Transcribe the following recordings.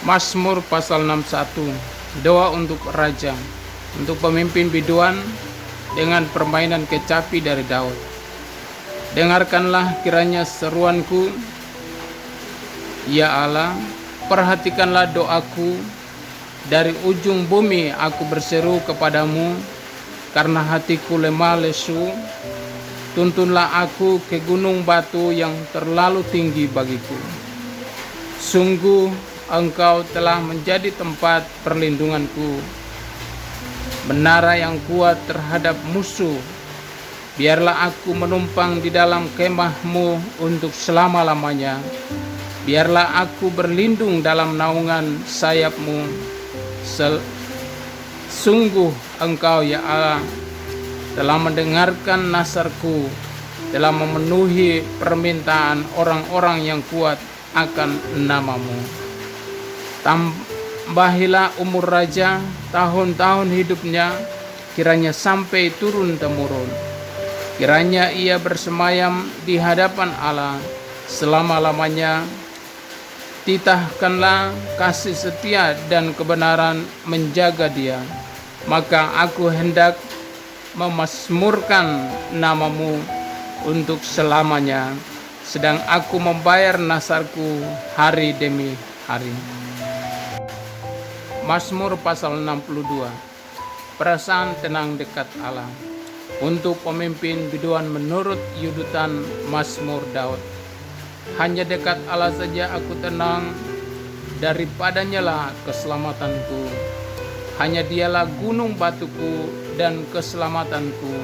Mazmur pasal 61. Doa untuk raja, untuk pemimpin biduan dengan permainan kecapi dari Daud. Dengarkanlah kiranya seruanku, ya Allah, perhatikanlah doaku. Dari ujung bumi aku berseru kepadamu, karena hatiku lemah lesu. Tuntunlah aku ke gunung batu yang terlalu tinggi bagiku. Sungguh Engkau telah menjadi tempat perlindunganku, menara yang kuat terhadap musuh. Biarlah aku menumpang di dalam kemah-Mu untuk selama-lamanya. Biarlah aku berlindung dalam naungan sayap-Mu. Sungguh Engkau, ya Allah, telah mendengarkan nasarku, telah memenuhi permintaan orang-orang yang kuat akan nama-Mu. Tambahilah umur raja, tahun-tahun hidupnya, kiranya sampai turun-temurun. Kiranya ia bersemayam di hadapan Allah selama-lamanya. Titahkanlah kasih setia dan kebenaran menjaga dia. Maka aku hendak memazmurkan nama-Mu untuk selamanya, sedang aku membayar nasarku hari demi hari. Mazmur pasal 62. Perasaan tenang dekat Allah. Untuk pemimpin biduan menurut yudutan Mazmur Daud. Hanya dekat Allah saja aku tenang, daripadanya lah keselamatanku. Hanya dialah gunung batuku dan keselamatanku.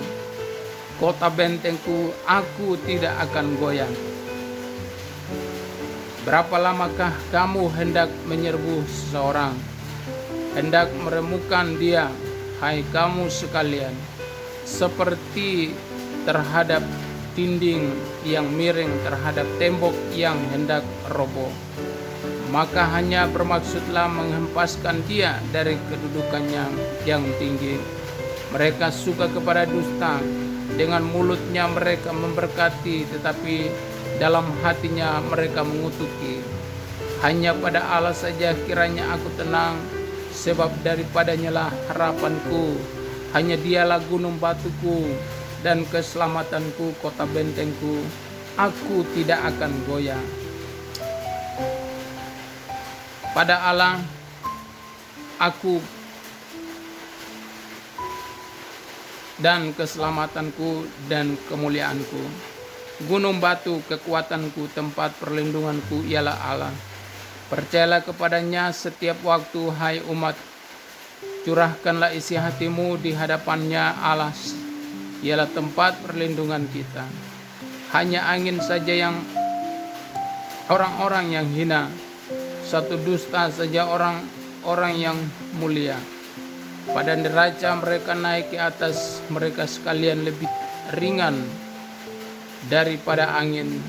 Kota bentengku, aku tidak akan goyah. Berapa lamakah kamu hendak menyerbu seseorang, hendak meremukan dia, hai kamu sekalian, seperti terhadap dinding yang miring terhadap tembok yang hendak roboh. Maka hanya bermaksudlah menghempaskan dia dari kedudukannya yang tinggi. Mereka suka kepada dusta, dengan mulutnya mereka memberkati, tetapi dalam hatinya mereka mengutuki. Hanya pada Allah saja kiranya aku tenang, sebab daripadanya lah harapanku. Hanya dialah gunung batuku dan keselamatanku, kota bentengku. Aku tidak akan goyah. Pada Allah aku dan keselamatanku dan kemuliaanku. Gunung batu kekuatanku, tempat perlindunganku ialah Allah. Percayalah kepadanya setiap waktu, hai umat. Curahkanlah isi hatimu di hadapannya. Allah ialah tempat perlindungan kita. Hanya angin saja yang orang-orang yang hina, satu dusta saja orang-orang yang mulia. Pada neraca mereka naik ke atas, mereka sekalian lebih ringan daripada angin.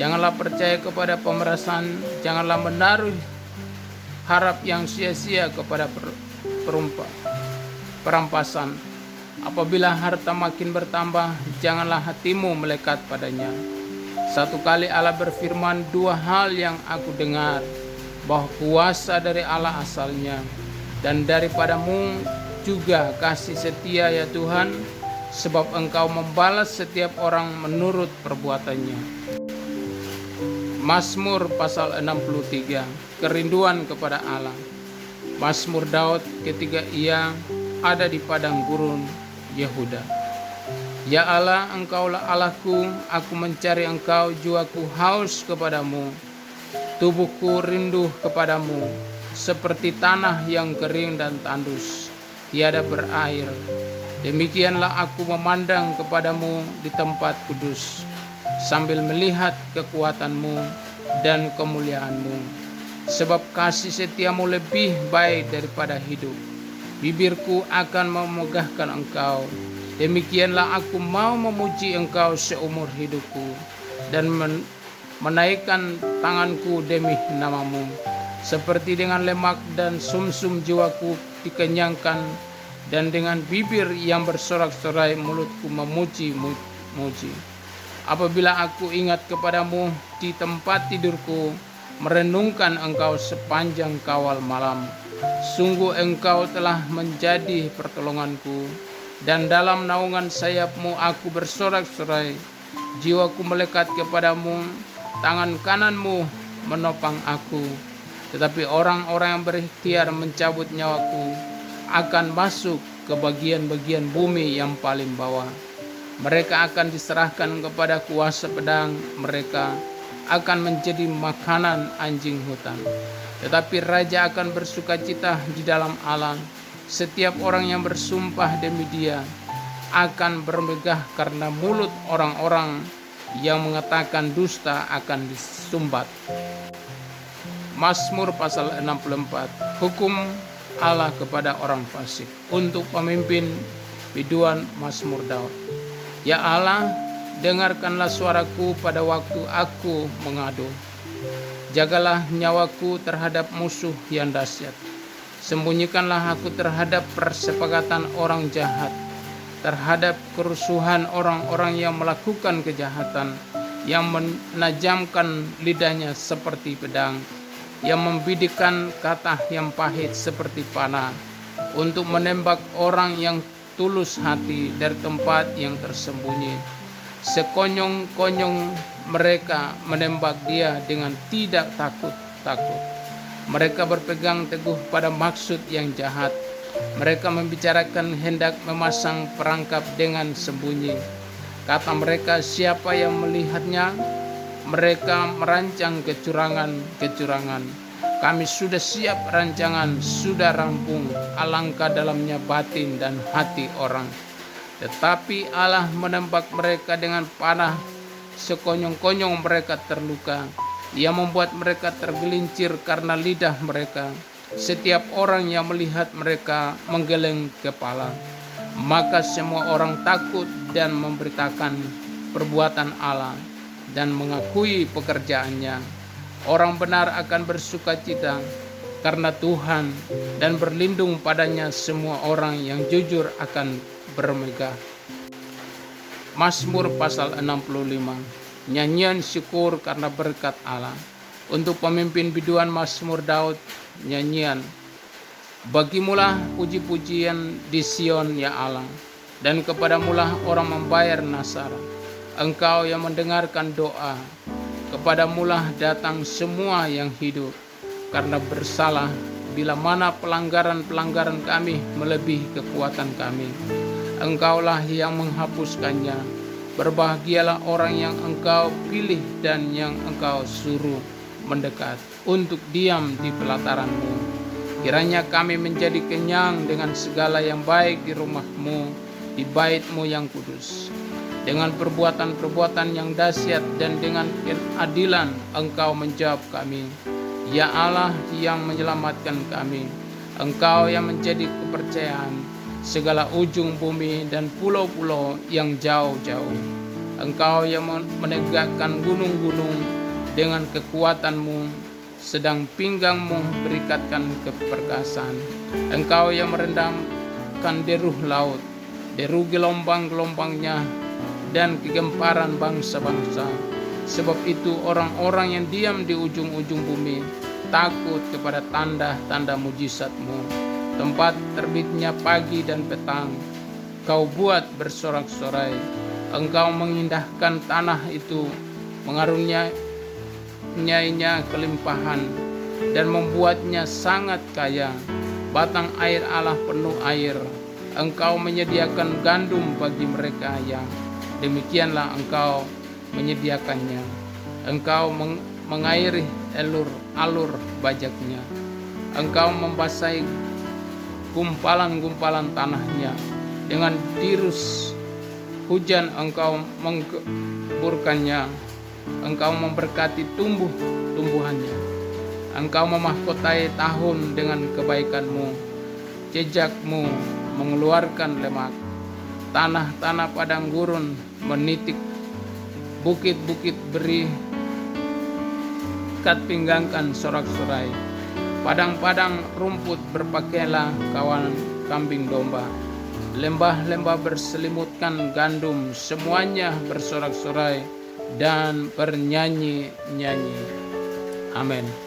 Janganlah percaya kepada pemerasan, janganlah menaruh harap yang sia-sia kepada perampasan. Apabila harta makin bertambah, janganlah hatimu melekat padanya. Satu kali Allah berfirman, dua hal yang aku dengar, bahwa kuasa dari Allah asalnya, dan daripadamu juga kasih setia, ya Tuhan, sebab Engkau membalas setiap orang menurut perbuatannya. Mazmur pasal 63. Kerinduan kepada Allah. Mazmur Daud ketika ia ada di padang gurun Yehuda. Ya Allah, Engkaulah Allahku, aku mencari Engkau, jiwaku haus kepadamu. Tubuhku rindu kepadamu, seperti tanah yang kering dan tandus, tiada berair. Demikianlah aku memandang kepadamu di tempat kudus, sambil melihat kekuatanmu dan kemuliaanmu. Sebab kasih setiamu lebih baik daripada hidup. Bibirku akan memegahkan Engkau. Demikianlah aku mau memuji Engkau seumur hidupku, dan menaikkan tanganku demi nama-Mu. Seperti dengan lemak dan sumsum jiwaku dikenyangkan, dan dengan bibir yang bersorak-sorai mulutku memuji-muji. Apabila aku ingat kepadamu di tempat tidurku, merenungkan Engkau sepanjang kawal malam. Sungguh Engkau telah menjadi pertolonganku, dan dalam naungan sayap-Mu aku bersorak-sorai. Jiwaku melekat kepadamu, tangan kanan-Mu menopang aku. Tetapi orang-orang yang berikhtiar mencabut nyawaku akan masuk ke bagian-bagian bumi yang paling bawah. Mereka akan diserahkan kepada kuasa pedang, mereka akan menjadi makanan anjing hutan. Tetapi raja akan bersukacita di dalam Allah. Setiap orang yang bersumpah demi Dia akan bermegah, karena mulut orang-orang yang mengatakan dusta akan disumbat. Mazmur pasal 64. Hukum Allah kepada orang fasik. Untuk pemimpin biduan Mazmur Daud. Ya Allah, dengarkanlah suaraku pada waktu aku mengadu. Jagalah nyawaku terhadap musuh yang dahsyat. Sembunyikanlah aku terhadap persepakatan orang jahat, terhadap kerusuhan orang-orang yang melakukan kejahatan, yang menajamkan lidahnya seperti pedang, yang membidikkan kata yang pahit seperti panah, untuk menembak orang yang tulus hati dari tempat yang tersembunyi. Sekonyong-konyong mereka menembak Dia dengan tidak takut-takut. Mereka berpegang teguh pada maksud yang jahat. Mereka membicarakan hendak memasang perangkap dengan sembunyi. Kata mereka, siapa yang melihatnya? Mereka merancang kecurangan. Kami sudah siap rancangan, sudah rampung. Alangkah dalamnya batin dan hati orang. Tetapi Allah menembak mereka dengan panah. Sekonyong-konyong mereka terluka. Ia membuat mereka tergelincir karena lidah mereka. Setiap orang yang melihat mereka menggeleng kepala. Maka semua orang takut dan memberitakan perbuatan Allah dan mengakui pekerjaannya. Orang benar akan bersukacita karena Tuhan, dan berlindung padanya semua orang yang jujur akan bermegah. Mazmur pasal 65. Nyanyian syukur karena berkat Allah. Untuk pemimpin biduan Mazmur Daud, nyanyian. Bagimulah puji-pujian di Sion ya Allah, dan kepadamulah orang membayar nasara. Engkau yang mendengarkan doa, kepadamulah datang semua yang hidup. Karena bersalah, bila mana pelanggaran-pelanggaran kami melebihi kekuatan kami, Engkaulah yang menghapuskannya. Berbahagialah orang yang Engkau pilih dan yang Engkau suruh mendekat untuk diam di pelataran-Mu. Kiranya kami menjadi kenyang dengan segala yang baik di rumah-Mu, di bait-Mu yang kudus. Dengan perbuatan-perbuatan yang dahsyat dan dengan keadilan Engkau menjawab kami. Ya Allah yang menyelamatkan kami, Engkau yang menjadi kepercayaan segala ujung bumi dan pulau-pulau yang jauh-jauh. Engkau yang menegakkan gunung-gunung dengan kekuatan-Mu, sedang pinggang-Mu berikatkan keperkasaan. Engkau yang merendamkan deruh laut, deru gelombang-gelombangnya, dan kegemparan bangsa-bangsa. Sebab itu orang-orang yang diam di ujung-ujung bumi takut kepada tanda-tanda mujizat-Mu. Tempat terbitnya pagi dan petang, Kau buat bersorak-sorai. Engkau mengindahkan tanah itu, mengaruniainya kelimpahan, dan membuatnya sangat kaya. Batang air Allah penuh air. Engkau menyediakan gandum bagi mereka yang demikianlah Engkau menyediakannya. Engkau mengairi alur bajaknya. Engkau membasahi gumpalan-gumpalan tanahnya. Dengan dirus hujan Engkau menggeburkannya. Engkau memberkati tumbuh-tumbuhannya. Engkau memahkotai tahun dengan kebaikan-Mu. Jejak-Mu mengeluarkan lemak. Tanah-tanah padang gurun menitik. Bukit-bukit beri kat pinggangkan sorak-sorai. Padang-padang rumput berpakailah kawan kambing domba. Lembah-lembah berselimutkan gandum, semuanya bersorak-sorai dan bernyanyi-nyanyi. Amin.